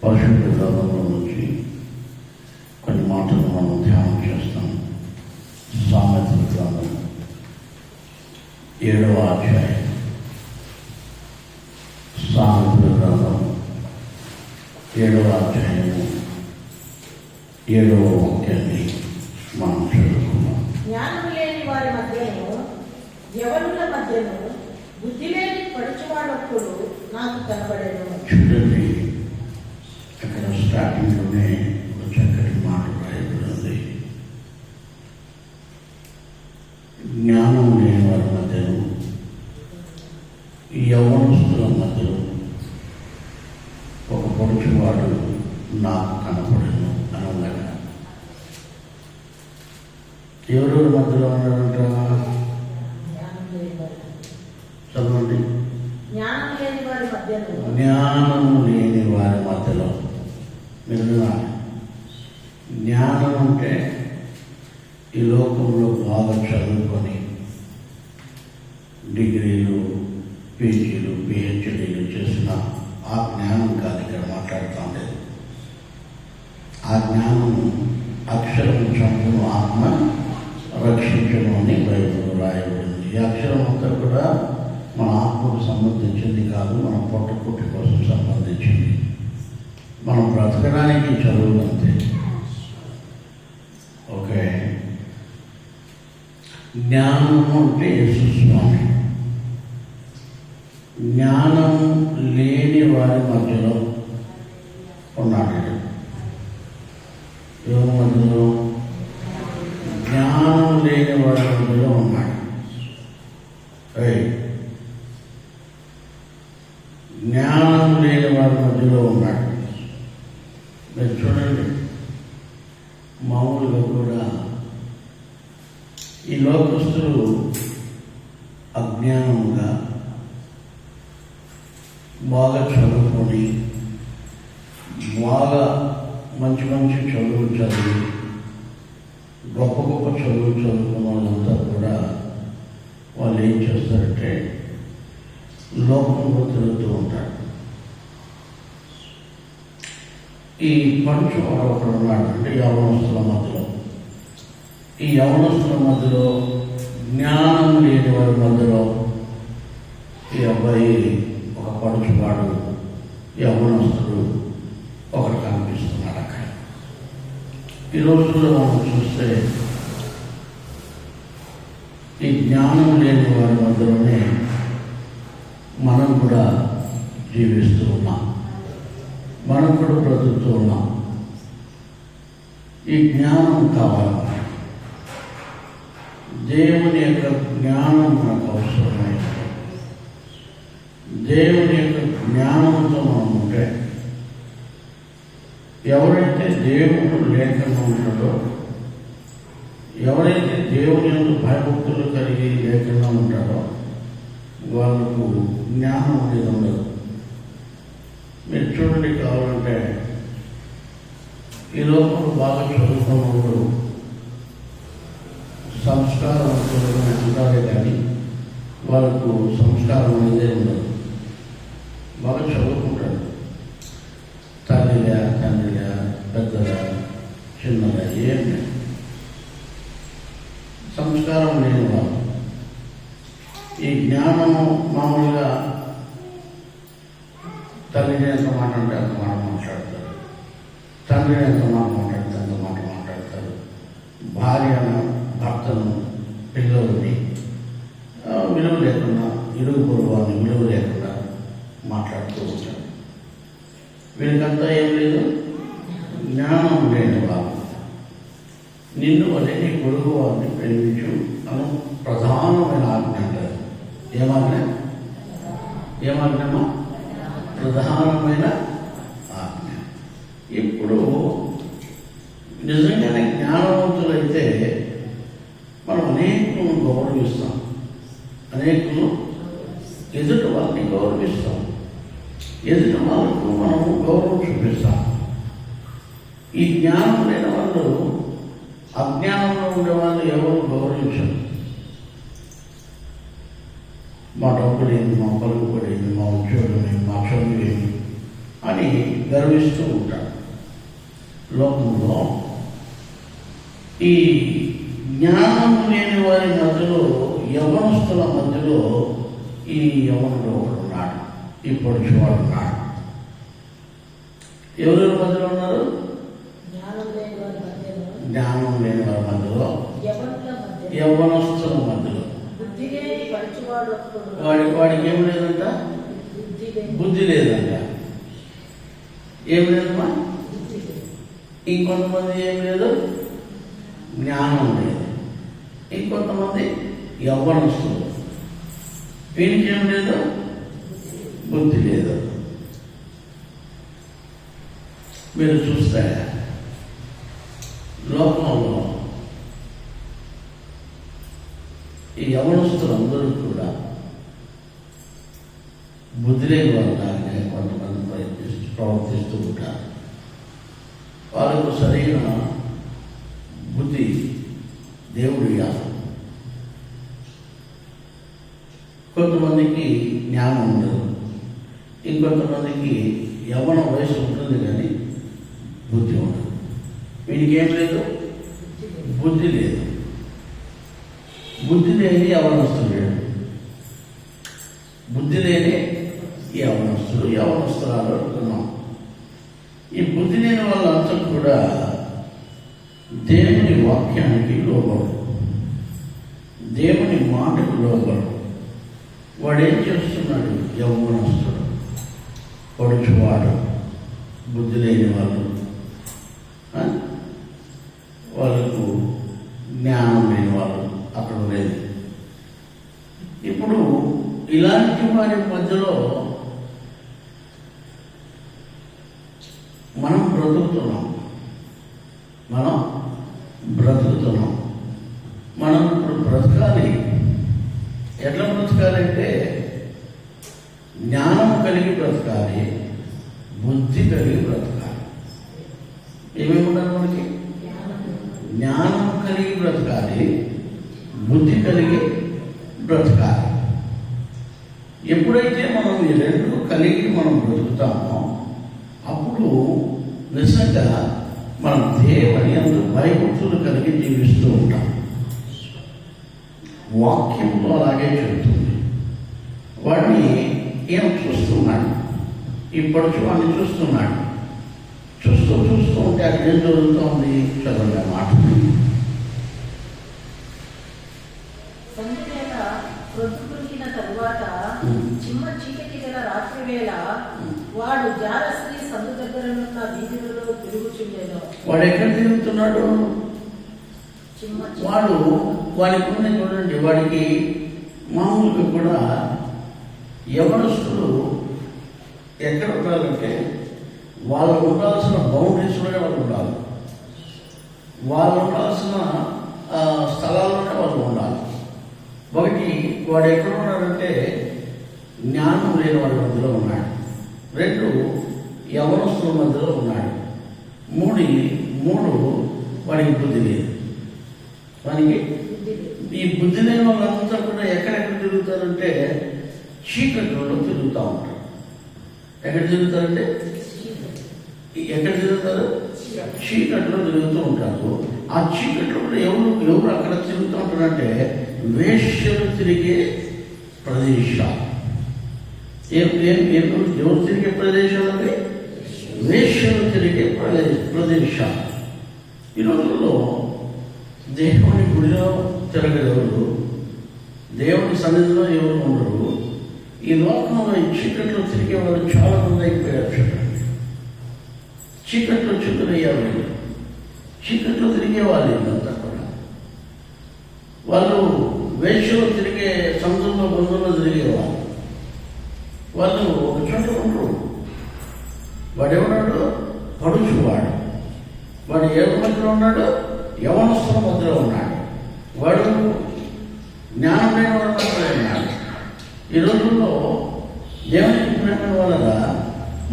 పరిశుద్ధ గ్రంథంలో నుంచి కొన్ని మాటలు మనం ధ్యానం చేస్తాం. సామెతల గ్రంథం 7వ అధ్యాయం. సామెతల గ్రంథం 7వ అధ్యాయము 7వ వాక్యాన్ని మనం చదువుకున్నాం. జ్ఞానం లేని వారి మధ్యను, యవనుల మధ్యను, బుద్ధి లేని పడుచువాడొక్కడు నాకు కనబడేను. చూడండి, అక్కడ స్టార్టింగ్లోనే ఒక చక్కటి మాట రాయబడింది. జ్ఞానం లేని వారి మధ్యను, యవనస్తుల మధ్యలో ఒక పొడుచువాడు నాకు కనపడను అని ఉండగా, ఎవరెవరి మధ్యలో ఉన్నాడంట? చదవండి. జ్ఞానం లేని వారి మధ్యను, జ్ఞానము లేని వారి మధ్యలో. మీరు వినాలి. జ్ఞానం అంటే ఈ లోకంలో బాగా చదువుకొని డిగ్రీలు, పీజీలు, పిహెచ్డీలు చేసిన ఆ జ్ఞానం కాదు ఇక్కడ మాట్లాడుతూ ఉండేది. ఆ జ్ఞానము అక్షరం చదువు ఆత్మ రక్షించడం అని బైబిల్లో రాయబడింది. ఈ అక్షరం అంతా కూడా మన ఆత్మకు సంబంధించింది కాదు, మన పొట్టకుట్టి కోసం సంబంధించింది. మనం బ్రతకడానికి చదువు అంతే. ఓకే. జ్ఞానము అంటే యేసు స్వామి. జ్ఞానము లేని వారి మధ్యలో ఉన్నాడు. ఎవరి మధ్యలో? జ్ఞానం లేని వారి మధ్యలో ఉన్నాడు. జ్ఞానం లేని వారి మధ్యలో ఉన్నాడు. మీరు చూడండి, మామూలుగా కూడా ఈ లోకస్తులు అజ్ఞానంగా బాగా చదువుకొని బాగా మంచి మంచి చదువులు చదివి గొప్ప గొప్ప చదువులు చదువుకున్న వాళ్ళంతా కూడా వాళ్ళు ఏం చేస్తారంటే లోకంలో తిరుగుతూ ఉంటారు. ఈ పడుచు వాడు ఒకడు ఉన్నాడు, అంటే యవనస్తుల మధ్యలో. ఈ యవనస్తుల మధ్యలో, జ్ఞానం లేని వారి మధ్యలో ఈ అబ్బాయి ఒక పడుచువాడు, యవనస్తుడు ఒకటి కనిపిస్తున్నాడు అక్కడ. ఈ రోజుల్లో మనం చూస్తే ఈ జ్ఞానం లేని వారి మధ్యలోనే మనం కూడా జీవిస్తూ ఉన్నాం, మనం కూడా బ్రతుకుతూ ఉన్నాం. ఈ జ్ఞానం కావాలి. దేవుని యొక్క జ్ఞానం మనకు అవసరమైంది. దేవుని యొక్క జ్ఞానంతో మనం ఉంటే, ఎవరైతే దేవుడు లేకుండా ఉంటాడో, ఎవరైతే దేవుని యొక్క భయభక్తులు కలిగి లేకుండా ఉంటాడో వాళ్ళకు జ్ఞానం అనేది ఉండదు. మీరు చూడండి, కావాలంటే ఈ లోపల బాగా చదువుకున్నప్పుడు సంస్కారం ఉంటారే కానీ వాళ్ళకు సంస్కారం అనేదే ఉండదు. బాగా చదువుకుంటాడు, తండ్రిగా పెద్దగా చిన్నగా ఏం సంస్కారం లేని వాళ్ళు. ఈ జ్ఞానము మామూలుగా తల్లిని ఎంత మాట అంటే అంత మాట మాట్లాడతారు, తండ్రిని ఎంత మాట మాట్లాడితే అంత మాట మాట్లాడతారు, భార్యను, భర్తను, పిల్లలని విలువ లేకుండా, ఇరుగు పొరుగుని విలువ లేకుండా మాట్లాడుతూ ఉంటారు. వీరికంతా ఏం లేదు, జ్ఞానం లేని వాళ్ళు. నిన్ను వలె నీ పొరుగు వారిని ప్రేమించు అని ప్రధానమైన ఆజ్ఞ అంటారు. ఏమాజ్ఞమా? ప్రధానమైన ఆజ్ఞ. ఇప్పుడు నిజంగానే జ్ఞానవంతులైతే మనం అనేకులను గౌరవిస్తాం, అనేకులు ఎదుటి వాళ్ళని గౌరవిస్తాం, ఎదుటి వాళ్ళకు మనము గౌరవం చూపిస్తాం. ఈ జ్ఞానం లేని వాళ్ళు, అజ్ఞానంలో ఉండే వాళ్ళు ఎవరు గౌరవించరు. మా డబ్బులు ఏంది, మా పలుకుబడి ఏంది, మా ఉద్యోగం ఏంది, మా చదువు ఏంది అని గర్విస్తూ ఉంటారు. లోకంలో ఈ జ్ఞానం లేని వారి మధ్యలో, యవనస్తుల మధ్యలో ఈ యవనుడు ఒకడు ఉన్నాడు, ఈ పొడుచువాడు ఉన్నాడు. ఎవరి మధ్యలో ఉన్నారు? జ్ఞానం లేని వారి మధ్యలో, జ్ఞానం లేని వారి మధ్యలో, యవనుల మధ్యలో, యవ్వనస్తుల మధ్యలో. బుద్ధి లేని పడుచువాడు ఒక్కడు. వాడికి ఏం లేదంట? బుద్ధి లేదంట. ఏం లేదమ్మా? ఇంకొంతమంది ఏం లేదు, జ్ఞానం లేదు. ఇంకొంతమంది యవ్వనస్తులు, వీరికి ఏం లేదు, బుద్ధి లేదు. మీరు చూస్తే లోకంలో ఈ యవనస్తులందరూ కూడా బుద్ధి లేని వాళ్ళనే కొంతమంది ప్రవర్తిస్తూ ఉంటారు. వాళ్ళకు సరైన బుద్ధి దేవుడు ఇవ్వాలి. కొంతమందికి జ్ఞానం ఉండదు, ఇంకొంతమందికి యవ్వన వయసు ఉంటుంది కానీ బుద్ధి ఉండదు. వీడికి ఏం లేదు, బుద్ధి లేదు. బుద్ధి లేని యవనస్తుడు లేడు. బుద్ధి లేని యవనస్తుడు, యవనస్తురాలు అనుకున్నాం. ఈ బుద్ధి లేని వాళ్ళంతా కూడా దేవుని వాక్యానికి లోబడు, దేవుని మాటకు లోబడు. వాడేం చేస్తున్నాడు? యవ్వనస్తుడు, పొడుచువాడు, బుద్ధి లేని వాళ్ళు, వాళ్ళకు జ్ఞానం లేని వాళ్ళు అక్కడ లేదు. ఇప్పుడు ఇలాంటి వారి మధ్యలో మనం బ్రతుకుతున్నాం. మనం ఇప్పుడు బ్రతకాలి. ఎట్లా బ్రతకాలంటే జ్ఞానం కలిగి బ్రతకాలి, బుద్ధి కలిగి బ్రతకాలి. ఏమేమి ఉండాలి మనకి? జ్ఞానం కలిగి బ్రతకాలి, బుద్ధి కలిగి బ్రతకాలి. ఎప్పుడైతే మనం ఈ రెండు కలిగి మనం బ్రతుకుతామో అప్పుడు నిజంగా మనం దేవుని యందు భయభక్తులు కలిగి జీవిస్తూ ఉంటాం. వాక్యంలో అలాగే చెబుతుంది. వాడిని ఏం చూస్తున్నాడు? ఈ పడుచు వాడిని చూస్తున్నాడు. చూస్తూ ఉంటే అక్కడ ఏం జరుగుతుంది? చదవండి మాట. ప్రొద్దుకురికిన తరువాత చిమ్మ చీకటి గల రాత్రి వేళ వాడు జారస్త్రీ సందు దగ్గరనున్న వీధులలో తిరుగుచుండెను. వాడు ఎక్కడ తిరుగుతున్నాడు? వాడికి చూడండి, వాడికి మామూలుగా కూడా యవనస్తులు ఎక్కడ ఉండాలంటే వాళ్ళు ఉండాల్సిన బౌండరీస్లోనే వాళ్ళు ఉండాలి, వాళ్ళు ఉండాల్సిన స్థలాల్లోనే వాళ్ళు ఉండాలి. ఒకటి, వాడు ఎక్కడ ఉన్నాడంటే జ్ఞానం లేని వాడి మధ్యలో ఉన్నాడు. రెండు, యవనస్తుల మధ్యలో ఉన్నాడు. మూడు వాడికి బుద్ధి లేదు. వానికి ఈ బుద్ధి లేని వాళ్ళంతా కూడా ఎక్కడెక్కడ తిరుగుతారంటే చీకట్లో తిరుగుతూ ఉంటారు. ఎక్కడ తిరుగుతారంటే చీకట్లో తిరుగుతూ ఉంటారు. ఆ చీకట్లో కూడా ఎవరు అక్కడ తిరుగుతూ ఉంటారంటే వేశ్యలు తిరిగే ప్రదేశాలు. ఎవరు తిరిగే ప్రదేశాలు అంటే వేశ్యలు తిరిగే ప్రదేశాలు. ఈ రోజుల్లో దేవుని గుడిలో తిరగలేరు, దేవుని సన్నిధిలో ఎవరు ఉండరు. ఈ లోకంలో ఈ చీకట్లో తిరిగే వాళ్ళు చాలా మంది అయిపోయారు. చూడండి, చీకట్లో చుట్టూరయ్యారు. చీకట్లో తిరిగే వాళ్ళు ఇదంతా కూడా. వాళ్ళు వేషలో తిరిగే సందుల్లో బంధువుల్లో తిరిగేవాళ్ళు. వాళ్ళు ఒక చోట ఉండరు. వాడెవడాడు? పడుచువాడు. వాడు ఎవరి మధ్యలో ఉన్నాడు? యవనస్తుల మధ్యలో ఉన్నాడు. వాడు జ్ఞానం లేని వాడి మధ్యలో ఉన్నాడు. ఈ రోజుల్లో దేవునికి ప్రేమ వల్ల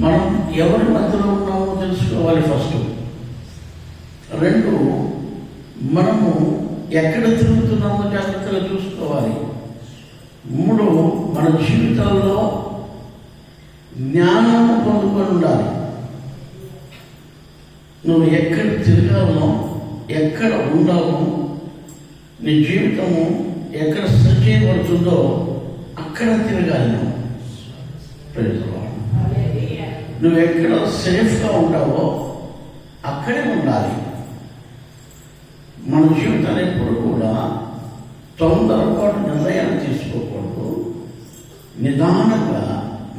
మనం ఎవరి మధ్యలో ఉన్నామో తెలుసుకోవాలి. ఫస్ట్. రెండు, మనము ఎక్కడ తిరుగుతున్నామో జాగ్రత్తగా చూసుకోవాలి. మూడు, మన జీవితాల్లో జ్ఞానము పొందుకొని ఉండాలి. నువ్వు ఎక్కడ తిరగాలో, ఎక్కడ ఉండాలో, నీ జీవితము ఎక్కడ సెట్ చేయబడుతుందో అక్కడ తిరగాలి నువ్వు. Praise the lord. నువ్వు ఎక్కడ సేఫ్గా ఉంటావో అక్కడే ఉండాలి. మన జీవితాన్ని ఎప్పుడు కూడా తొందరపాటు నిర్ణయాలు తీసుకోకూడదు. నిదానంగా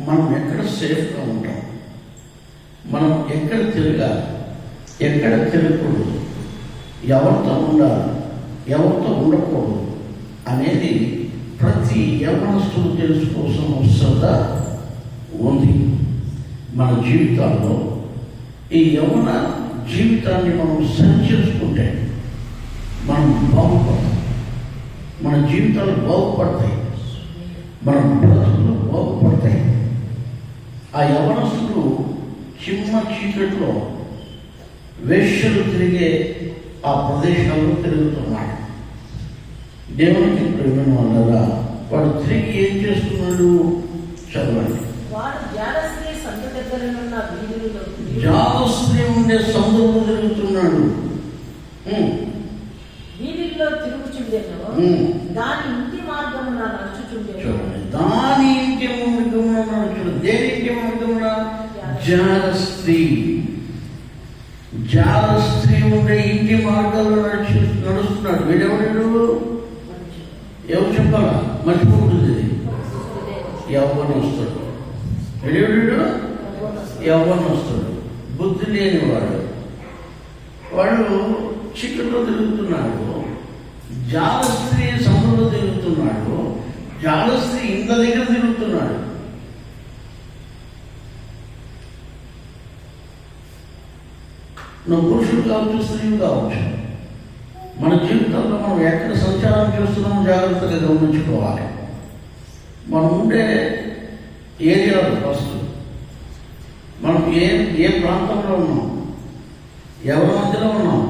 మనం ఎక్కడ సేఫ్గా ఉంటాం, మనం ఎక్కడ తిరగాలి, ఎక్కడ తిరగకూడదు, ఎవరితో ఉండాలి, ఎవరితో ఉండకూడదు అనేది ప్రతి యవ్వనస్తుడు తెలుసుకోవాల్సిన అవసరం ఉంది. మన జీవితాల్లో ఈ యవ్వన జీవితాన్ని మనం సరి చేసుకుంటే మనం బాగుపడతాం, మన జీవితాలు బాగుపడతాయి, మన బ్రతుకులు బాగుపడతాయి. ఆ యవ్వనస్తుడు చిమ్మ చీకట్లో వేశ్యలు తిరిగే ఆ ప్రదేశాల్లో తిరుగుతున్నాడు. దేవునికి ప్రేమ వల్ల వాడు తిరిగి ఏం చేస్తున్నాడు చదవండి. వాడు జాలస్త్రీ సందు దగ్గరనున్న వీధులలో జాలస్త్రీ ఉండే సందులో తిరుగుతున్నాడు. వీధుల్లో తిరుగుచుండెను. దాని ఇంటి మార్గమున నడుచుచుండెను. చూడండి, దాని ఇంటి మార్గమున నడుచుడు. దేని ఇంటి మార్గమున? జాలస్త్రీ. జాలస్త్రీ ఉండే ఇంటి మార్గంలో నడుస్తున్నాడు. వీడెవడు? ఎవరు చెప్పాలా? మర్చిపోతుంది. యవ్వనస్తుడు. వీడెవడు? యవ్వనస్తుడు, బుద్ధి లేనివాడు. వాడు చీకట్లో తిరుగుతున్నాడు, జాలస్త్రీ సముద్రంలో తిరుగుతున్నాడు, జాలస్త్రీ ఇంత దగ్గర తిరుగుతున్నాడు. నువ్వు పురుషుడు కావచ్చు, స్త్రీలు కావచ్చు, మన జీవితంలో మనం ఎక్కడ సంచారం చేస్తున్నామో జాగ్రత్తగా గమనించుకోవాలి. మనం ఉండే ఏరియాలో ఫస్ట్ మనం ఏ ప్రాంతంలో ఉన్నాం, ఎవరి మధ్యలో ఉన్నాం,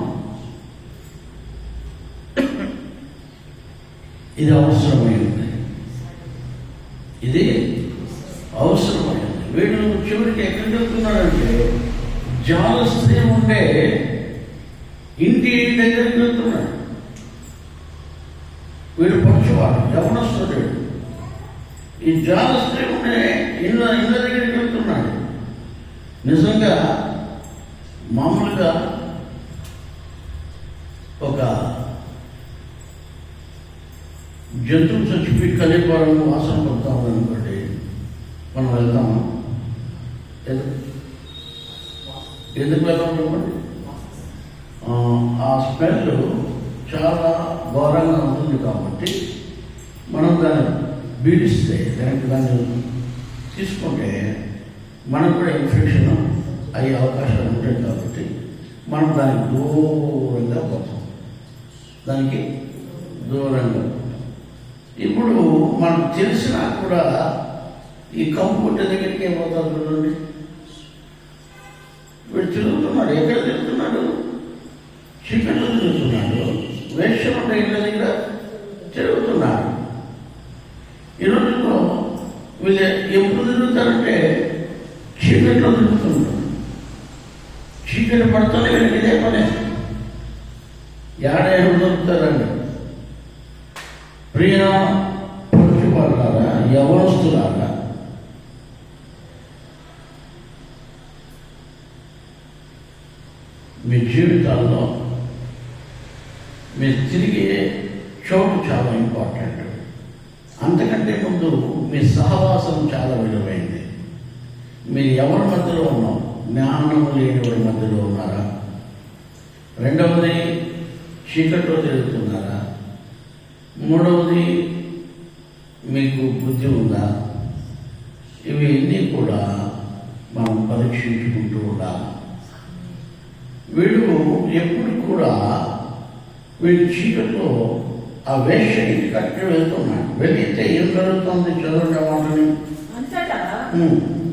ఇది అవసరమైంది. ఇది అవసరమైంది. వీడు చివరికి ఎక్కడికి వెళ్తున్నాడంటే జాలస్త్రీ ఉండే ఇంటి దగ్గరికి వెళ్తున్నాడు. వీడు పక్షవాడు, యవ్వనస్తుడు. ఈ జాలస్త్రీ ఉండే ఇళ్ళ దగ్గరికి వెళ్తున్నాడు. నిజంగా మామూలుగా ఒక జంతువు చచ్చిపోయి కలిపాలను వాసన పడతాము అనుకోండి, మనం వెళ్తాము. ఎందుకు వెళ్తాం చెప్పండి? ఆ స్మెల్ చాలా ఘోరంగా ఉంటుంది కాబట్టి మనం దాన్ని బీడిస్తే, దాన్ని తీసుకుంటే మనకు కూడా ఇన్ఫెక్షన్ అయ్యే అవకాశాలు ఉంటాయి కాబట్టి మనం దానికి దూరంగా పోతాం, దానికి దూరంగా. ఇప్పుడు మనకు తెలిసినా కూడా ఈ కంపు కొట్టే దగ్గరికి ఏమవుతారు చూడండి. వీడు తిరుగుతున్నాడు. ఎక్కడ తిరుగుతున్నాడు? చీకట్లో తిరుగుతున్నాడు. వేశ్యం ఉండే ఇళ్ళ దగ్గర తిరుగుతున్నాడు. ఈ రోజుల్లో వీళ్ళు ఎప్పుడు తిరుగుతారంటే చీకట్లో తిరుగుతుంటారు. చీకటి పడుతూనే వీళ్ళకి ఇదే పనే. ఏడే దొరుకుతారండి. ప్రియ పడుచులారా, యవనస్తులారా, మీ జీవితాల్లో మీరు తిరిగే చోటు చాలా ఇంపార్టెంట్. అంతకంటే ముందు మీ సహవాసం చాలా విలువైంది. మీరు ఎవరి మధ్యలో ఉన్నాం? జ్ఞానం లేని వారి మధ్యలో ఉన్నారా? రెండవది, చీకట్లో తిరుగుతున్నారా? మూడవది, మీకు బుద్ధి ఉందా? ఇవన్నీ కూడా మనం పరీక్షించుకుంటూ ఉండాలి. వీడు ఎప్పుడు కూడా వీడి చీకట్లో ఆ వేశ్యకి కట్టి వెళ్తున్నాడు. వెళితే ఏం జరుగుతుంది? చదవండి మాటని. అంతటా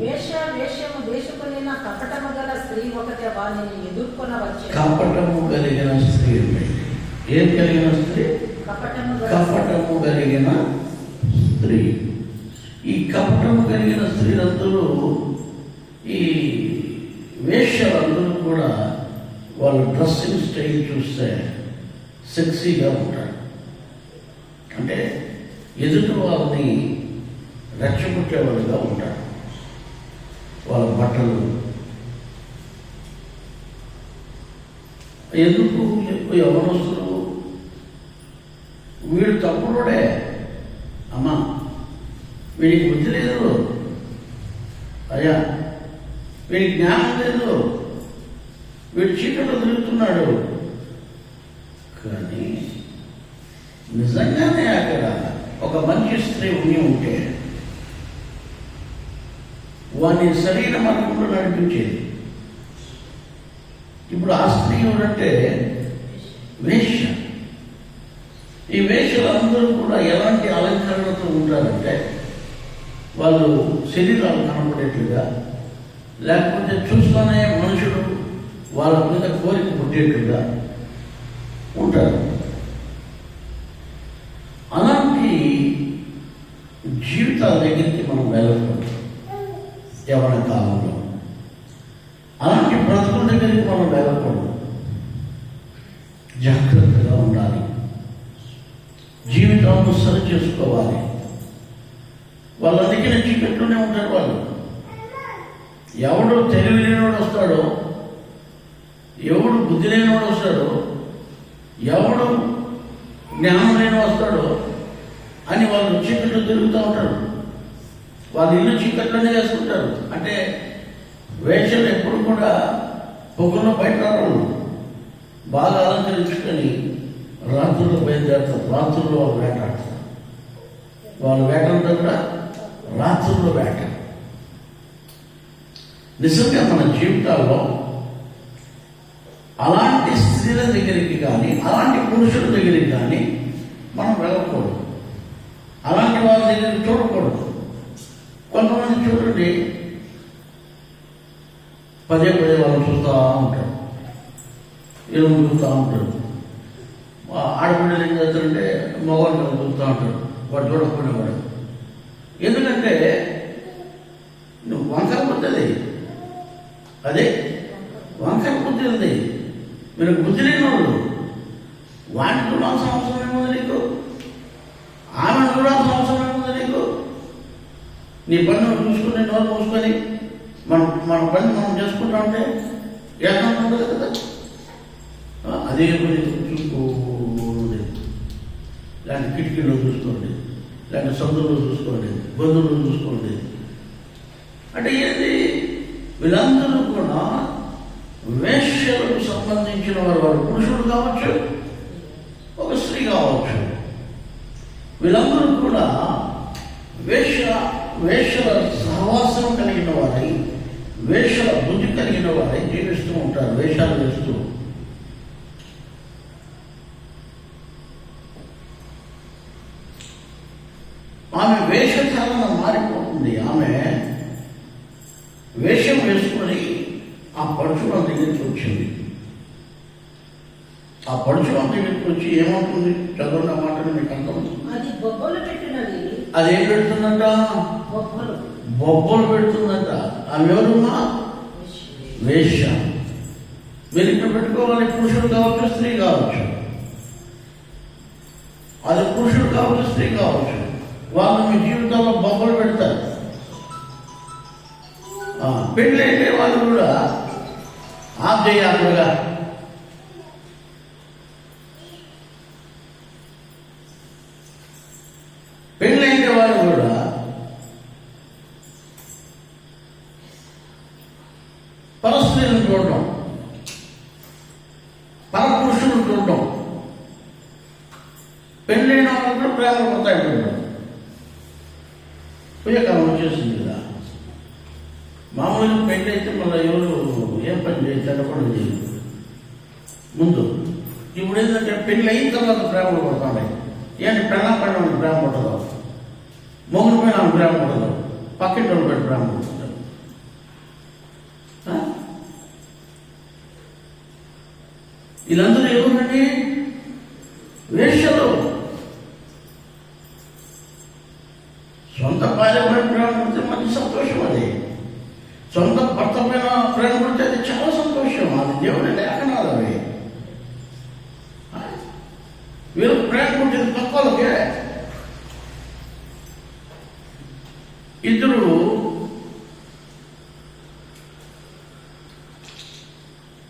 వేశ్యము దేశకునిన కపటము గల స్త్రీ ఒకటి వారిని ఎదుర్కొన వచ్చే. కపటము కలిగిన స్త్రీ. ఏం కలిగిన స్త్రీ? కపటము కలిగిన స్త్రీ. ఈ కపటము కలిగిన స్త్రీలందరూ, ఈ వేశ్యలందరూ కూడా వాళ్ళ డ్రెస్సింగ్ స్టైల్ చూస్తే సెక్సీగా ఉంటారు. అంటే ఎదుటి వాళ్ళని రెచ్చగొట్టేవాళ్ళుగా ఉంటారు. వాళ్ళ బట్టలు ఎందుకు ఎవరొస్తారు, వీడు తప్పుడే, అమ్మా వీడికి బుద్ధి లేదు, అయ్యా వీడికి జ్ఞానం లేదు, వీడు చీకట్లో తిరుగుతున్నాడు. కానీ నిజంగానే అక్కడ ఒక మంచి స్త్రీ ఉంటే వాడిని సరైన మార్గంలో నడిపించేది. ఇప్పుడు ఆ స్త్రీ ఎవరంటే వేశ్య. ఈ వేశ్యలందరూ కూడా ఎలాంటి అలంకరణతో ఉంటారంటే వాళ్ళు శరీరాలు కనపడేట్లుగా, లేకపోతే చూస్తూనే మనుషులు వాళ్ళ మీద కోరిక పుట్టేట్లుగా ఉంటారు. అలాంటి జీవితాల దగ్గరికి మనం వెళ్ళకూడదు. యవ్వన కాలంలో అలాంటి బ్రతుకుల దగ్గరికి మనం వెళ్ళకూడదు. జాగ్రత్తగా ఉండాలి, జీవితాలను సరి చేసుకోవాలి. వాళ్ళ దగ్గర చీకట్లోనే ఉంటారు వాళ్ళు. ఎవడు తెలివి లేనివాడు వస్తాడో, ఎవడు బుద్ధి లేనివాడు వస్తాడో, ఎవడు జ్ఞానం లేని వస్తాడో అని వాళ్ళు చీకట్లో తిరుగుతూ ఉంటారు. వాళ్ళ ఇల్లు చీకట్లోనే చేసుకుంటారు. అంటే వేషలు ఎప్పుడు కూడా పొగలో బయట రావడం, బాగా అలంకరించుకొని రాత్రుల్లో బయలుదేరుతారు. రాత్రుల్లో వాళ్ళు వేటాడతారు. వాళ్ళు వేటంతా కూడా రాత్రుల్లో వేట. నిజంగా మన జీవితాల్లో అలాంటి స్త్రీల దగ్గరికి కానీ, అలాంటి పురుషుల దగ్గరికి కానీ మనం వెళ్ళకూడదు. అలాంటి వాళ్ళ దగ్గరికి చూడకూడదు. కొంతమంది చూడండి, పదే పదే వాళ్ళు చూస్తూ ఉంటారు, ఎరువు చూస్తూ ఉంటారు. ఆడపిల్లలు ఏం చేస్తారంటే మగవాళ్ళు చూస్తూ ఉంటారు, వాడు చూడకపోయినా వాడు. ఎందుకంటే నువ్వు వంకర బుద్ధి, అదే వంకర బుద్ధి ఉంది. మీరు బుద్ధి లేని వాళ్ళు వాడిని చూడాల్సిన అవసరం ఏముంది నీకు, ఆమెను చూడాల్సిన అవసరం ఏముంది నీకు. నీ పని నువ్వు చూసుకుని నోరు మూసుకొని మన పని మనం చేసుకుంటా ఉంటే ఏమన్నా ఉండదు కదా. అదే పని చూసుకోండి, లేకపోతే కిటికీలో చూసుకోండి, లేకపోతే సందులో చూసుకోండి, బంధువులు చూసుకోండి. అంటే ఏంటి, వీళ్ళందరూ కూడా వేశ్యలకు సంబంధించిన వారు పురుషుడు కావచ్చు, ఒక స్త్రీ కావచ్చు. వీళ్ళందరూ కూడా వేశ్యల సహవాసం కలిగిన వారై, వేశ్యల బుద్ధి కలిగిన వారై జీవిస్తూ ఉంటారు, వేషాలు వేస్తూ. ఆమె వేషధారణ మారిపోతుంది. ఆమె వేషం వేసుకొని ఆ పడుచుల దగ్గరికి వచ్చింది. ఆ పడుచుల దగ్గరికి వచ్చి ఏమవుతుంది, చదవండి ఆ మాటలు మీకు అర్థం. అది బొబ్బలు పెట్టినది. అదేం పెడుతుందంట, బొబ్బలు పెడుతుందంట. ఆమె ఎవరుమ్మా, వేశ్య. మీరు ఇక్కడ పెట్టుకోవాలి, పురుషుడు కావచ్చు, స్త్రీ కావచ్చు. అది పురుషుడు కావచ్చు, స్త్రీ కావచ్చు. వాళ్ళు మీ జీవితంలో బొబ్బలు పెడతారు. పెళ్ళి అయితే వాళ్ళు కూడా ఆఫ్ చేయాలిగా. పెళ్ళి అయితే వాళ్ళు కూడా పరస్త్రీలను చూడడం, పరపురుషులను చూడడం. పెళ్ళైన వాళ్ళు కూడా ప్రేమ పడతాయి. పుయ్యకాలం వచ్చేసింది కదా. మామూలుగా పెళ్ళి అయితే మళ్ళీ ఎవరు ఏం పని చేసి చెడపడం చేయదు ముందు. ఇప్పుడు ఏంటంటే పెళ్ళి అయిన తర్వాత ప్రేమలు పడుతున్నాయి. ఏంటి పెళ్ళ పడిన ప్రేమ పడదు, మొగుడు పైన ప్రేమ పడదు, పక్కింటి వాళ్ళు పెట్టి ప్రేమ పడుతుంది. వీళ్ళందరూ ఎవరండి, వేశ్యలు. సొంత భార్య పైన ప్రేమ పడితే మంచి సంతోషం. అది సొంత భర్త పైన ప్రేమ పడితే అది చాలా సంతోషం. అది దేవుడి లేఖనాలు.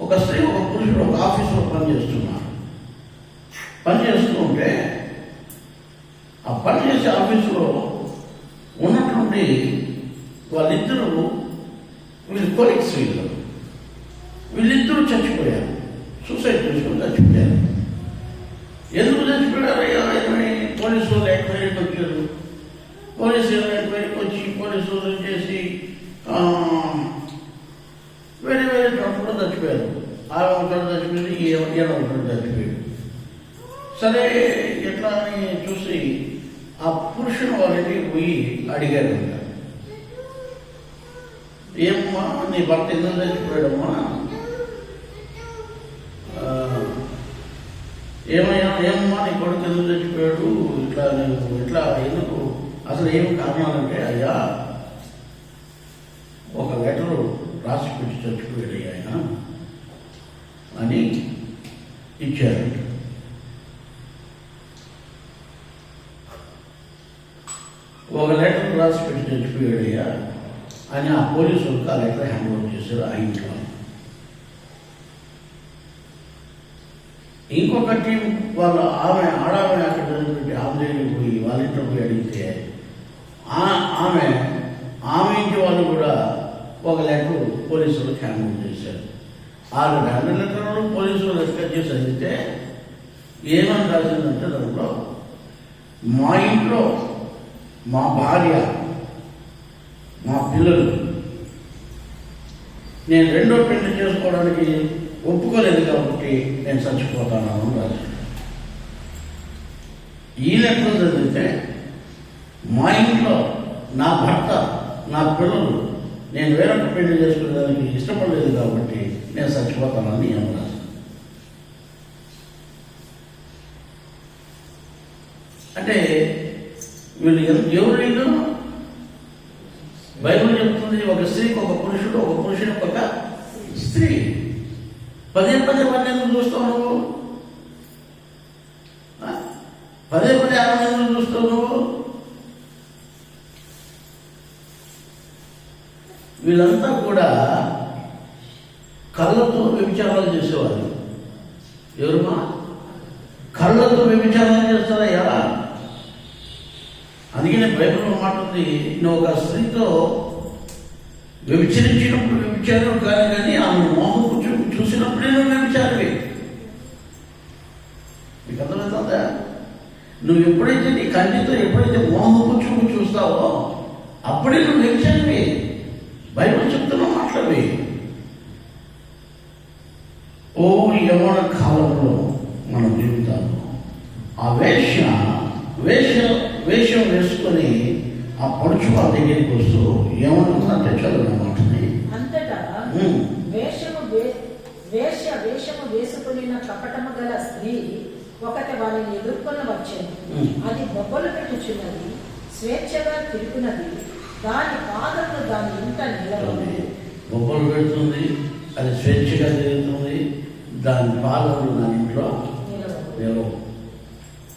ఒక స్త్రీ ఒక పురుషుడు ఒక ఆఫీసులో పనిచేస్తున్నారు. పనిచేస్తూ ఉంటే ఆ పనిచేసే ఆఫీసులో ఉన్నటువంటి వాళ్ళిద్దరూ వీళ్ళు కొలీగ్స్ వీళ్ళిద్దరూ చచ్చిపోయారు. సూసైడ్ చేసుకుని చచ్చిపోయారు. ఎందుకు చచ్చిపోయారు? పోలీసు వాళ్ళు ఎంక్వైరీకి వచ్చారు. పోలీసులు ఎంక్వైరీకి వచ్చి పోలీసులు చేసి వేరే వేరే చోట్ల చచ్చిపోయారు. ఆమె ఒకటి చచ్చిపోయింది, ఈయన ఒకటి చచ్చిపోయాడు. సరే ఎట్లా అని చూసి ఆ పురుషుని వాళ్ళకి పోయి అడిగారు, ఏమ్మా నీ భర్త ఎందుకు చచ్చిపోయాడమ్మా, ఏమమ్మా నీ కొడుకు ఎందుకు చచ్చిపోయాడు, ఇట్లా నువ్వు ఇట్లా ఎందుకు, అసలు ఏం కారణాలంటే, అయ్యా ఒక లెటరు రాసి పెట్టి చచ్చిపోయాడు ఆయన అని ఇచ్చారు. ఒక లెటర్ రాసి పెట్టి చచ్చిపోయాడయ్యా అని ఆ పోలీసులకు ఆ లెటర్ హ్యాండ్ ఓవర్ చేశారు ఆ ఇంట్లో. ఇంకొక టీం వాళ్ళు ఆడామె అక్కడ ఆమె దగ్గరికి పోయి వాళ్ళ ఇంట్లో పోయి అడిగితే ఆమె ఇంటి వాళ్ళు కూడా ఒక లెటర్ పోలీసులకు హ్యాండ్ ఓవర్ చేశారు. ఆ 2 లెటర్లు పోలీసులు లెక్క చేసి చదివితే ఏమని రాసిందంటే దాంట్లో, మా ఇంట్లో మా భార్య మా పిల్లలు నేను రెండో పెళ్లి చేసుకోవడానికి ఒప్పుకోలేదు కాబట్టి నేను చచ్చిపోతాను అని రాశాను. ఈ లెటర్ చదివితే మా ఇంట్లో నా భర్త నా పిల్లలు నేను వేరొక పెళ్లి చేసుకోవడానికి ఇష్టపడలేదు కాబట్టి నేను చచ్చిపోతానని ఏమో రాశాను. అంటే వీళ్ళు ఎవరు బైబిల్ చెప్తుంది, ఒక స్త్రీకి ఒక పురుషుడు, ఒక పురుషుడికి ఒక స్త్రీ. పదే వాడిని ఎందుకు చూస్తావు నువ్వు? పదే ఆమె ఎందుకు చూస్తావు నువ్వు? వీళ్ళంతా కూడా కళ్ళతో వ్యభిచారాలు చేసేవాళ్ళు. ఎవరుమా కళ్ళతో వ్యభిచారాలు చేస్తారా? ఎలా? అందుకనే బైబిల్లో మాట ఉంది, నువ్వు ఒక స్త్రీతో వ్యభిచరించినప్పుడు వ్యభిచారం కానీ ఆమె మోహపు చూసినప్పుడే నువ్వు వ్యభిచారమే. మీకు అర్థమవుతుందా? నువ్వు ఎప్పుడైతే నీ కంటితో ఎప్పుడైతే మోహపు చూపు చూస్తావో అప్పుడే నువ్వు వ్యభిచారమే. బైబిల్ చెప్తున్న మాటలవి. ఓ యవ్వన కాలంలో మన జీవితాల్లో ఆ వేషం వేసుకొని ఆ పడుచు వాళ్ళ దగ్గరికి వస్తూ ఏమంటుందంటే చదువు మాటని అంతటా వేషము వేసుకుని కపటము గల స్త్రీ ఒకటి వారిని ఎదుర్కొని వచ్చేది. అది బొబ్బలు పెట్టుచున్నది, స్వేచ్ఛగా తిరుగునది, దాని పాదములు దాని ఇంట నిలబడి. బొబ్బలు పెడుతుంది, అది స్వేచ్ఛగా తిరుగుతుంది, దాని పాదములు దాని ఇంట్లో నిలవు.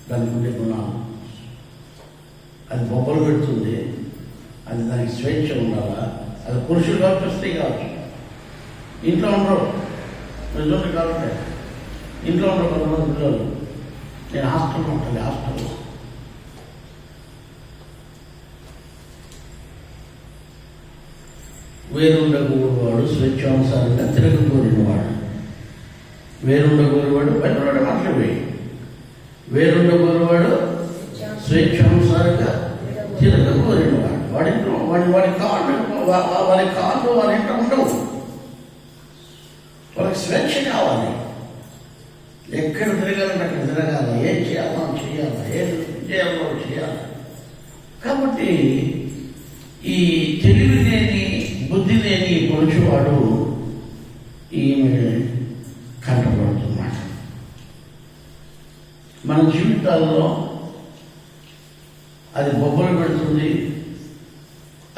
దానికి ఉండే గుణాలు, అది బొబ్బలు పెడుతుంది, అది దానికి స్వేచ్ఛ ఉండాలా. అది పురుషుడు కావచ్చు, స్త్రీ కావచ్చు. ఇంట్లో ఉండరు, నిజంగా కాబట్టి ఇంట్లో ఉండరు కొంతమంది పిల్లలు. నేను హాస్టల్లో ఉంటుంది, హాస్టల్లో వేరుండగోరువాడు స్వేచ్ఛానుసారంగా తిరగకోరినవాడు. వేరుండగోరువాడు బయటవాడు మాట్లాడి, వేరుండగోరువాడు స్వేచ్ఛానుసారంగా తిరగకోరినవాడు. వాడింట్లో వాడి కాళ్ళు వాళ్ళ ఇంట్లో ఉండవు. వాళ్ళకి స్వేచ్ఛ కావాలి. ఎక్కడ తిరగాలంటే అక్కడ తిరగాలి, ఏం చేయాలో చేయాలి, ఏం చేయాలో చేయాలి. కాబట్టి ఈ తెలివి లేని బుద్ధి లేని పొడుచువాడు ఈమె కంటపడుతున్నాడు. మన జీవితాల్లో అది బొబ్బలు పెడుతుంది,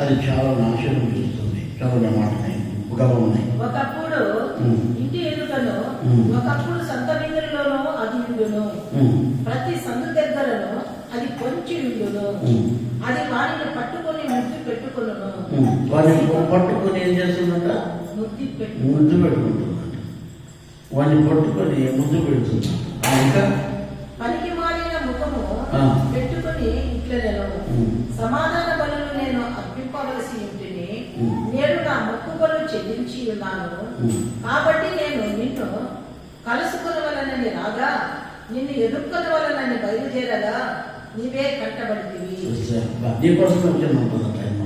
అది చాలా నాశనం చేస్తుంది. చాలా మాటనే ఉన్నాయి. ఒకప్పుడు ఇంటి ఎదుటను, ఒకప్పుడు సంత వీధుల్లోనూ అది ఉండును, ప్రతి సందు దగ్గరను అది పొంచి ఉండును, అది వారిని పట్టుకొని ముద్దు పెట్టుకును. వారిని పట్టుకొని ఏం చేస్తుందంట? ముద్దు పెట్టుకుంటుందంట. వాడిని పట్టుకొని ముందు పెడుతున్నాను. ఇంకా పనికి మాలిన ముఖము ఆ. పెట్టుకుని ఇట్లా నేను ఉమ్. సమాధాన బలులు నేను అర్పింపవలసి ఉంటేనే ఉమ్. నేను నా మొక్కుబలు చెల్లించి ఉన్నాను. ఉమ్. కాబట్టి నేను నిన్ను కలుసుకొనవలనని రాగా నిన్ను ఎదుర్కొనవలనని బయలుదేరగా నీవే కట్టబడితివి. నీకోసమే వచ్చాను అనుకున్న టైం.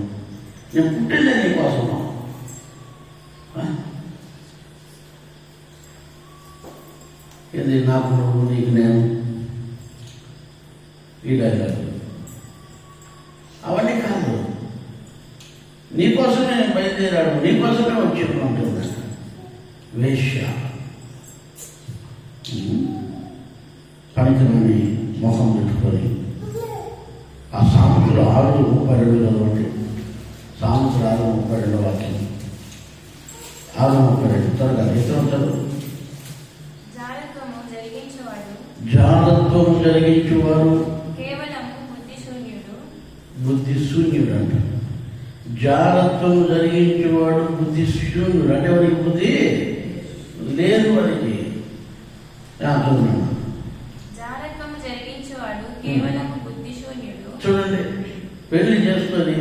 నేను పుట్టిందే నీకోసం. ఇది నాకు నువ్వు నీకు నేను ఈ డైలాగ్ అవన్నీ కాదు. నీకోసమే నేను బయలుదేరాడు, నీకోసమే వచ్చి ఉంటుంది. వేశ్య పనికిరాని మొహం పెట్టుకొని ఆ సామెతలు 6:32 చదవండి. సామెతలు 6:32 వాక్యం. 6:32 త్వరగా ఎక్కడ ఉంటారు? జాగ్రత్తము జరిగించేవారు బుద్ధిశూన్యుడు అంట. జాగ్రత్తము జరిగించేవాడు బుద్ధిశూన్యుడు అంటే వాడికి బుద్ధి లేదు. వాడికి చూడండి, పెళ్లి చేసుకొని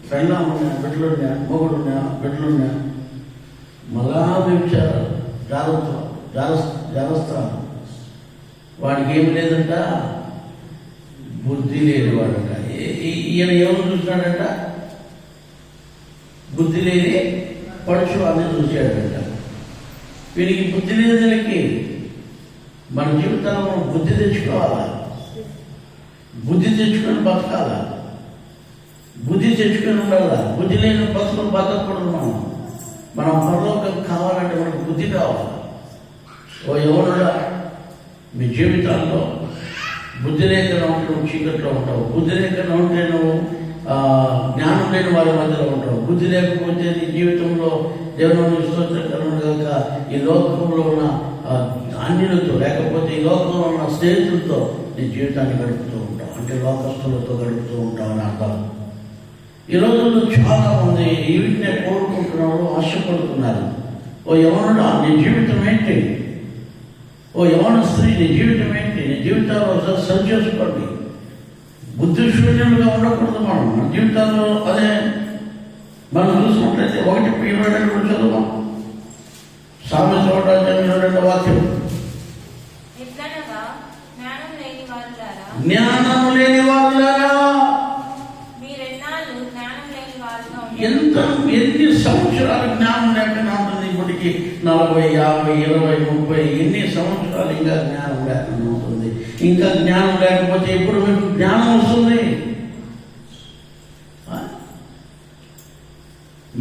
పెళ్ళామున్నా బిడ్డలున్నా మొగుడున్నా బిడ్డలున్నా మళ్ళా వ్యభిచారాలు జాగ్రత్త వాడికి ఏమి లేదంట, బుద్ధి లేదు వాడంట. ఈయన ఎవరు చూసినాడంట? బుద్ధి లేని పడుచు అని చూశాడంట. వీరికి బుద్ధి లేదనికి మన జీవితంలో మనం బుద్ధి తెచ్చుకోవాలా, బుద్ధి తెచ్చుకొని బతకాలా, బుద్ధి తెచ్చుకొని ఉండాలా. బుద్ధి లేని బతుకులు బతకూడదు. మనం పరలోకం కావాలంటే మనకు బుద్ధి కావాలి. ఓ ఎవరుడా మీ జీవితాల్లో బుద్ధి లేకుండా ఉంటే నువ్వు చీకట్లో ఉంటావు. బుద్ధి లేకుండా ఉంటే నువ్వు జ్ఞానం లేని వారి మధ్యలో ఉంటావు. బుద్ధి లేకపోతే నీ జీవితంలో దేవుని స్తోత్రకరణ కాక ఈ లోకంలో ఉన్న అన్యులతో లేకపోతే ఈ లోకంలో ఉన్న స్నేహితులతో నీ జీవితాన్ని గడుపుతూ ఉంటావు. అంటే లోకస్తులతో గడుపుతూ ఉంటావు అని అర్థం. ఈ రోజుల్లో చాలా మంది ఈ వీటిని కోరుకుంటున్నారు, ఆశపడుతున్నారు. ఓ యవనుడా నీ జీవితం ఏంటి? ఓ యవన స్త్రీ నీ జీవితం ఏంటి? నీ జీవితాల్లో ఒకసారి సరి చేసుకోండి. బుద్ధిశూన్యులుగా ఉండకూడదు. మన జీవితాల్లో అదే మనం చూసినట్లయితే 1:22 చదువు. సామెత 1:22 వాక్యం. జ్ఞానం లేని వారులారా ఎన్ని సంవత్సరాలు జ్ఞానం లేకుండా ఉంటుంది. ఇప్పటికి 40, 50, 20, 30 ఎన్ని సంవత్సరాలు ఇంకా జ్ఞానం లేకుండా ఉంటుంది. ఇంకా జ్ఞానం లేకపోతే ఎప్పుడు మీకు జ్ఞానం వస్తుంది?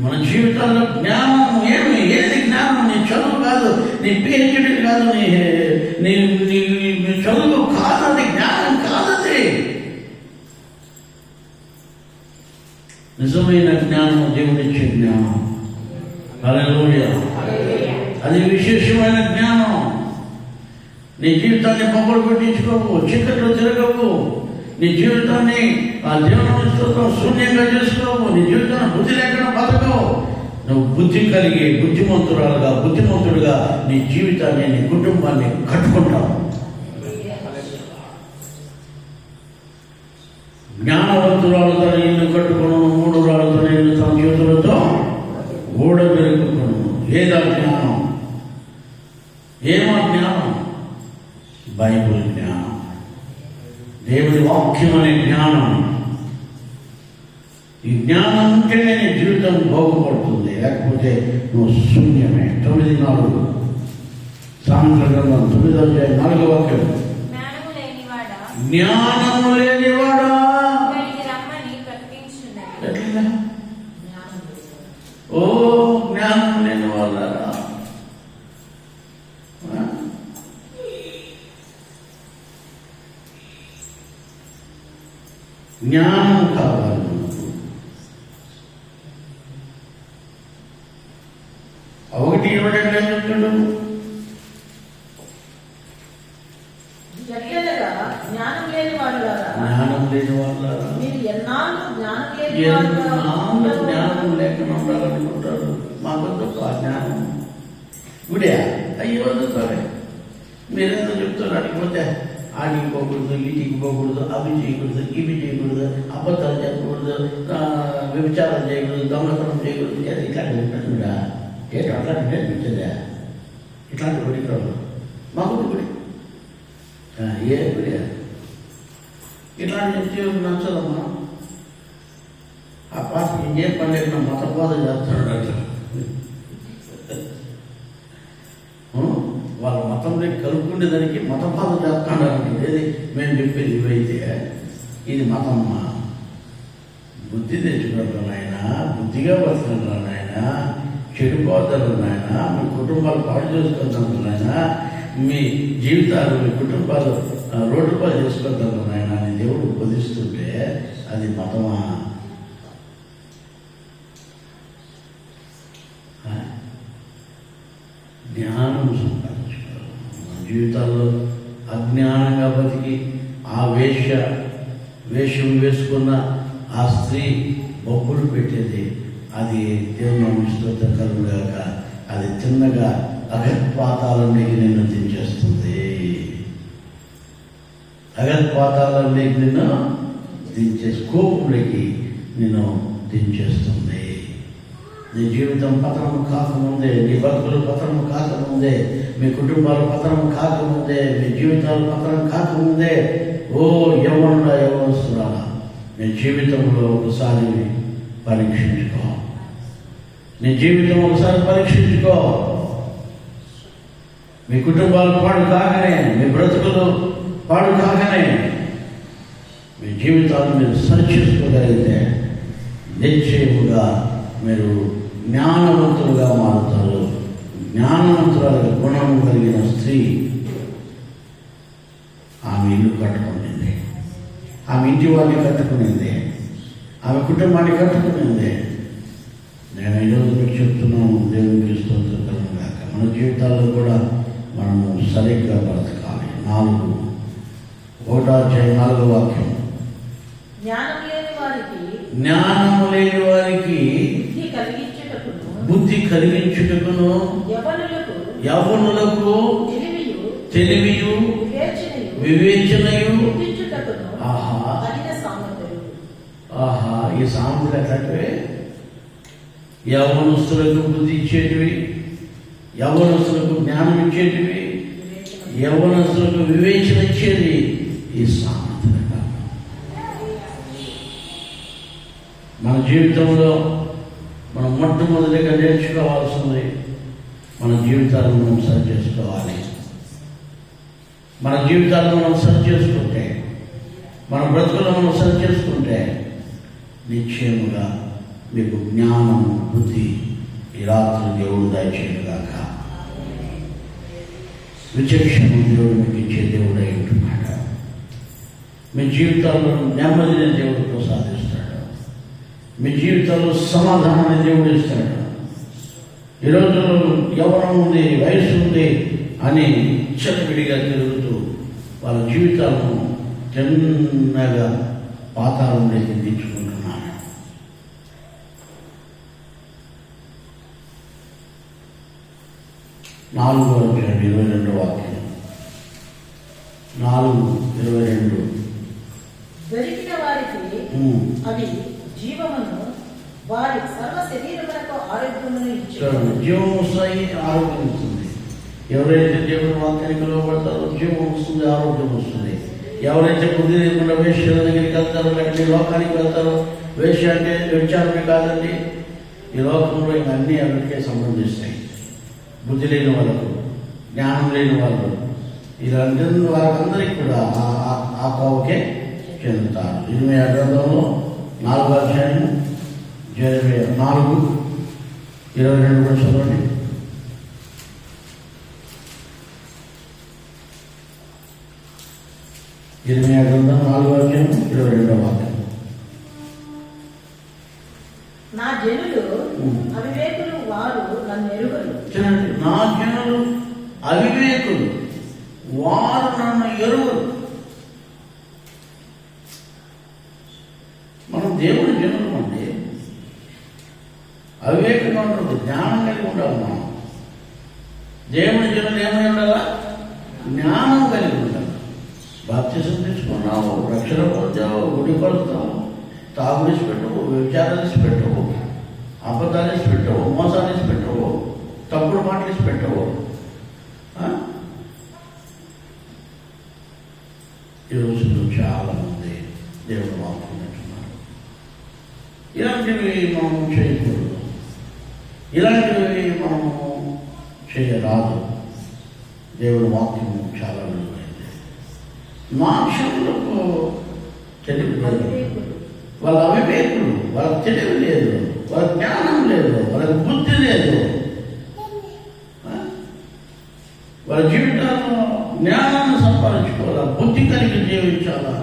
మన జీవితాల్లో జ్ఞానం ఏది జ్ఞానం? నీ చదువు కాదు, నీ పిహెచ్డి కాదు, నీ చదువు కాదు, అది జ్ఞానం కాదది. నిజమైన జ్ఞానం దేవుడిచ్చే జ్ఞానం. హల్లెలూయా. అది విశేషమైన జ్ఞానం. నీ జీవితాన్ని పొగలు పెట్టించుకోవు, చీకట్లో తిరగవు. నీ జీవితాన్ని ఆ దేవుని స్తోత్రం శూన్యంగా చేసుకోవు. నీ జీవితాన్ని బుద్ధి లేకుండా బతకవు. నువ్వు బుద్ధి కలిగి బుద్ధిమంతుడుగా నీ జీవితాన్ని నీ కుటుంబాన్ని కట్టుకుంటావు. జ్ఞానవంతురాలు తన ఇల్లు కట్టుకును, 3 రాళ్ళతో ఇల్లు తన చేతులతో ఊడబెరుకును. ఏదా జ్ఞానం? ఏమా జ్ఞానం? బైబుల్ జ్ఞానం, దేవుడి వాక్యం అనే జ్ఞానం. ఈ జ్ఞానం ఉంటేనే నీ జీవితం బాగుపడుతుంది, లేకపోతే నువ్వు శూన్యమే. 9:4 సామెతల గ్రంథం 9:4 వాక్యం. జ్ఞానము లేనివాడా ఓ జ్ఞానం లేని వాళ్ళరా, జ్ఞానం కావాలి. ఒకటి 22 చెప్తాడు. జ్ఞానం లేని వాళ్ళారా మీరు ఎన్నాళ్ళు జ్ఞానం లేకుండా ఉండాలనుకుంటారు. మాకు జ్ఞానం గుడియా అయ్యి వదులుతారే. మీరేదో చెప్తారు అడిగిపోతే ఆడికి పోకూడదు, వీటికి పోకూడదు, అవి చేయకూడదు, ఇవి చేయకూడదు, అబద్ధాలు చెప్పకూడదు, వ్యభిచారం చేయకూడదు, దొంగతనం చేయకూడదు. ఇట్లాంటి ఉంటుందా? ఏంటో అట్లాంటి నేర్పించదా? ఇట్లాంటి గుడి రావు మాకు గుడి ఏ గుడి ఇట్లాంటి చెప్తే నచ్చదమ్మా. ఆ పాట ఇంకేం పండుగ మతబోధ చేస్తాడు అట్లా. వాళ్ళ మతంలో కలుపుకునే దానికి మతబాధ చేస్తాడు ఏది మేము చెప్పేది ఇవైతే ఇది మతమ్మా. బుద్ధి తెచ్చుకుంటారు నాయన, బుద్ధిగా బతుకుంటారు నాయన, చెడిపోతారు నాయన, మీ కుటుంబాలు పాడు చేసుకుంటారు నాయన, మీ జీవితాలు మీ కుటుంబాలు రోడ్డు పాలు చేసుకుంటారు నాయన అని దేవుడు బోధిస్తుంటే అది మతమా? జ్ఞానం సంపాదించుకోవాలి. మన జీవితాల్లో అజ్ఞానంగా బతికి ఆ వేషం వేసుకున్న ఆ స్త్రీ బొబ్బులు పెట్టేది అది దేవుని స్తోత్రం కలుగుగాక. అది తిన్నగా అగత్పాతాలలోకి నిన్ను దించేస్తుంది. అగత్పాతాలలోకి నిన్ను కోపంలోకి నిన్ను దించేస్తుంది. నీ జీవితం పతనము కాకముందే, నీ బతుకులు పతనము కాకముందే, మీ కుటుంబాలు పతనము కాకముందే, మీ జీవితాలు పతనం కాకముందే, ఓ యవ్వనస్తురా, నీ జీవితంలో ఒకసారి పరీక్షించుకో. నీ జీవితం ఒకసారి పరీక్షించుకో. మీ కుటుంబాలు పాడు కాకనే, మీ బ్రతుకులు పాడు కాకనే మీ జీవితాన్ని మీరు సరిచేసుకోగలిగితే నిశ్చయముగా మీరు జ్ఞానవంతులుగా మారుతారు. జ్ఞానవంతురాలుగా గుణము కలిగిన స్త్రీ ఆమె ఇల్లు కట్టుకునింది, ఆమె ఇంటి వాడిని కట్టుకునింది, ఆమె కుటుంబాన్ని కట్టుకునింది. నేను ఈరోజు మీకు చెప్తున్నాను, దేవునికి స్తోత్రం కలుగుగాక. మన జీవితాల్లో కూడా మనము సరిగ్గా బ్రతకాలి. 4వ వాక్యం, జ్ఞానము లేని వారికి బుద్ధి కలిగించుటకును యవ్వనులకు తెలివియు వివేచనయు. ఆహా, ఈ సామెతలు ఎట్లాంటివి? యవ్వనస్తులకు బుద్ధి ఇచ్చేటివి, యవ్వనస్తులకు జ్ఞానం ఇచ్చేటివి, యవ్వనస్తులకు వివేచన ఇచ్చేది ఈ సామెతలు. మన జీవితంలో మనం మొట్టమొదటిగా నేర్చుకోవాల్సింది మన జీవితాలను మనం సరి చేసుకోవాలి. మన జీవితాలను మనం సరి చేసుకుంటే, మన బ్రతుకులను మనం సరి చేసుకుంటే నిశ్చయముగా మీకు జ్ఞానము బుద్ధి ఈ రాత్రి దేవుడు దయచేయగాక. విచక్షణ దేవుడు మీకు ఇచ్చే దేవుడై ఉంటున్నాడు. మీ జీవితాల్లో నెమ్మదిని దేవుడు ప్రసాదిస్తాడు. మీ జీవితంలో సమాధానాన్ని దేవుడు ఇస్తాడు. ఈ రోజుల్లో యవ్వనం ఉంది, వయసు ఉంది అని చక్కడిగా తిరుగుతూ వాళ్ళ జీవితాలను చిన్నగా పాతాళంలోకి దించుకుంటున్నాను. నాలుగో 22వ వాక్యం, 4:22. దొరికిన వారికి అవి జీవమును, వారి సర్వ శరీరములకు ఆరోగ్యమును ఇచ్చును. జీవం వస్తాయి, ఆరోగ్యం వస్తుంది. ఎవరైతే దేవుని వాక్యానికి లోబడతారో జీవం వస్తుంది, ఆరోగ్యం వస్తుంది. ఎవరైతే బుద్ధి లేకుండా వేశ్యల దగ్గరికి వెళ్తారో, లేకపోతే లోకానికి వెళ్తారో, వేశ్య అంటే వ్యభిచారమే కాదండి, ఈ లోకంలో ఇవన్నీ అన్నిటికే సంబంధిస్తాయి. బుద్ధి లేని వాళ్ళకు, జ్ఞానం లేని వాళ్ళు, ఇలాంటి వాళ్ళందరికీ కూడా ఆ కోవకే చెందుతారు. 26వ గ్రంథంలో 4వ అధ్యాయం 4:22 కూడా చదవండి. 26వ గ్రంథం 4వ అధ్యాయం 22వ వాక్యం. నా జనులు అవివేకులు, వారు నన్ను ఎరుగరు. నా జనులు అవివేకులు, వారు నన్ను ఎరుగరు. మనం దేవుడి జనులు అండి. అవివేకంగా ఉండదు, జ్ఞానం కలిగి ఉండాలి. మనం దేవుని జనులు ఏమై ఉండాలా? జ్ఞానం కలిగి ఉండాలి. బాప్తిసం తీసుకున్నావు, రక్షణ పొందావు, గుడి కొలుతావు, తాగుడిసి పెట్టవు, విచారాలిసి పెట్టవు, అబద్ధాలిసి పెట్టవు, మోసాలిసి పెట్టవు, తప్పుడు మాటలిసి పెట్టవు. ఈ రోజుల్లో చాలా మంది దేవుడు వాడుకుంటున్నారు. ఇలాంటివి మనం చేయకూడదు, ఇలాంటివి మనము చేయరాదు. దేవుడు వాక్యం చాలా విలువైంది. మానవులకు తెలివి లేదు, వాళ్ళ అవివేకులు, వాళ్ళకి తెలివి లేదు, వాళ్ళ జ్ఞానం లేదు, వాళ్ళకి బుద్ధి లేదు. వాళ్ళ జీవితాల్లో జ్ఞానాన్ని సంపాదించుకోవాలా, బుద్ధి కలిగి జీవించాలా.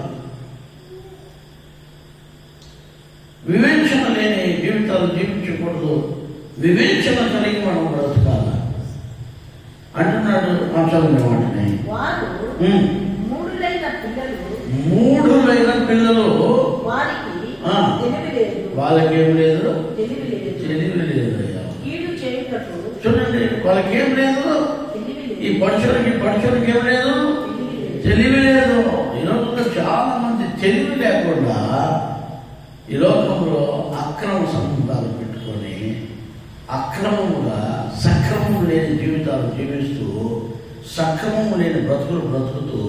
వివేచన లేని జీవితాలు జీవించకూడదు, వివేచన కలిగి మనం బ్రతకాల అంటున్నాడు. చదివిన వాటిని మూఢులైన పిల్లలు వాళ్ళకేం లేదు, తెలివి లేదు. చూడండి, వాళ్ళకేం లేదు, ఈ పడుచులకి ఏం లేదు, తెలివి లేదు. ఈ రోజుల్లో చాలా మంది తెలివి లేకుండా ఈ లోకంలో అక్రమ సంబంధాలు పెట్టుకొని అక్రమముగా సక్రమము లేని జీవితాలు జీవిస్తూ సక్రమము లేని బ్రతుకుతూ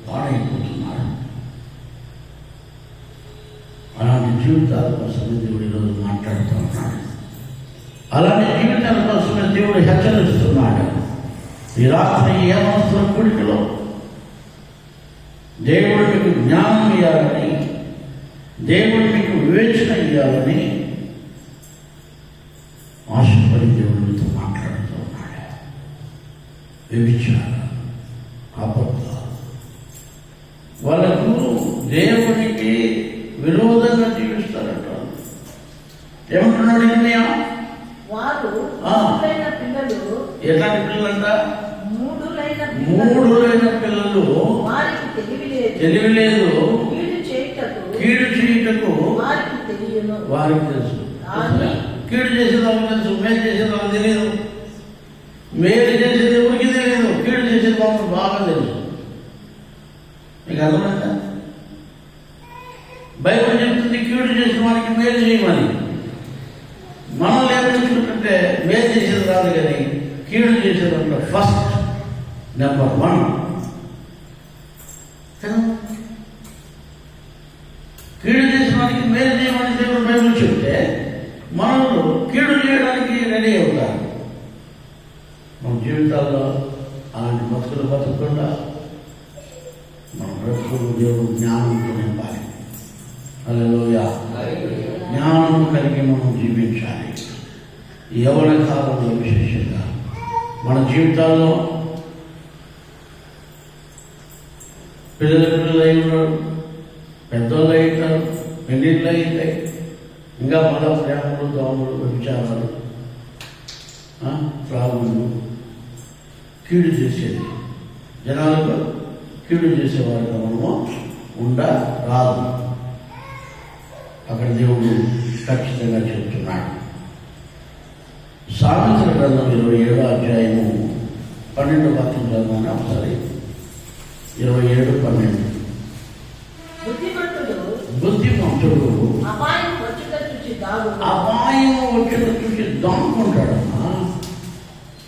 పాడైపోతున్నారు. అలాంటి జీవితాల కోసమే దేవుడు ఈరోజు మాట్లాడుతూ ఉన్నాడు. అలాంటి జీవితాల కోసమే దేవుడు హెచ్చరిస్తున్నాడు. ఈ రాత్రి ఏమవసరం కూడికలో దేవుడు మీకు జ్ఞానం ఇవ్వాలని, దేవుడు మీకు వివేచన ఇవ్వాలని ఆశపడి దేవుడు మీతో మాట్లాడుతూ ఉన్నాడు. వ్యభిచారం, అబద్ధాలు, వాళ్ళకు దేవునికి విరోధంగా జీవిస్తారట. ఏమంటున్నాడు ఇర్మియా? ఎలాంటి పిల్లలంట? మూఢులైన పిల్లలు, తెలివి లేదు, కీడు చేయుటకు వారికి తెలుసు. కీడు చేసేది వాళ్ళకి తెలుసు, మేలు చేసేది వాళ్ళకి తెలియదు. మేలు చేసేది ఎవరికి తెలియదు, కీడు చేసేది వాళ్ళకి బాగా తెలుసు. మీకు అర్థమైందా? బైబిల్ చెప్తుంది కీడు చేసిన వారికి మేలు చేయమని. మనం లేకుంటే మేలు చేసేది రాదు, కానీ కీడు చేసేది అంటే ఫస్ట్ నెంబర్ 1. కీడు చేసిన వారికి మేలు చేయమని దేవుడు బైబిల్ చెప్తే మనల్ని కీడు చేయడానికి రెడీ అవుతారు. మన జీవితాల్లో అలాంటి బతుకులు బతకకుండా మన బ్రతుకులు దేవుడు జ్ఞానంతో నింపాలి. హల్లెలూయా. జ్ఞానం కలిగి మనం జీవించాలి. యవ్వన కాలంలో విశేషంగా మన జీవితాల్లో పిల్లలు అయి ఉన్నారు, పెద్దోళ్ళు అవుతారు, పెళ్ళిళ్ళు అవుతాయి, ఇంకా మళ్ళా ప్రేమలు, దోమలు, విచారాలు, త్రాగులు, కీడు చేసేది జనాలకు కీడు చేసేవారుగా మనము రాదు. అక్కడ దేవుడు ఖచ్చితంగా చెబుతున్నాడు. సామెతల గ్రంథం 27వ అధ్యాయము 12వ వాక్యం చదవమని ఒకసారి. 27:12. బుద్ధిమంతుడు అపాయం వచ్చేట చూసి దాక్కుంటాడు.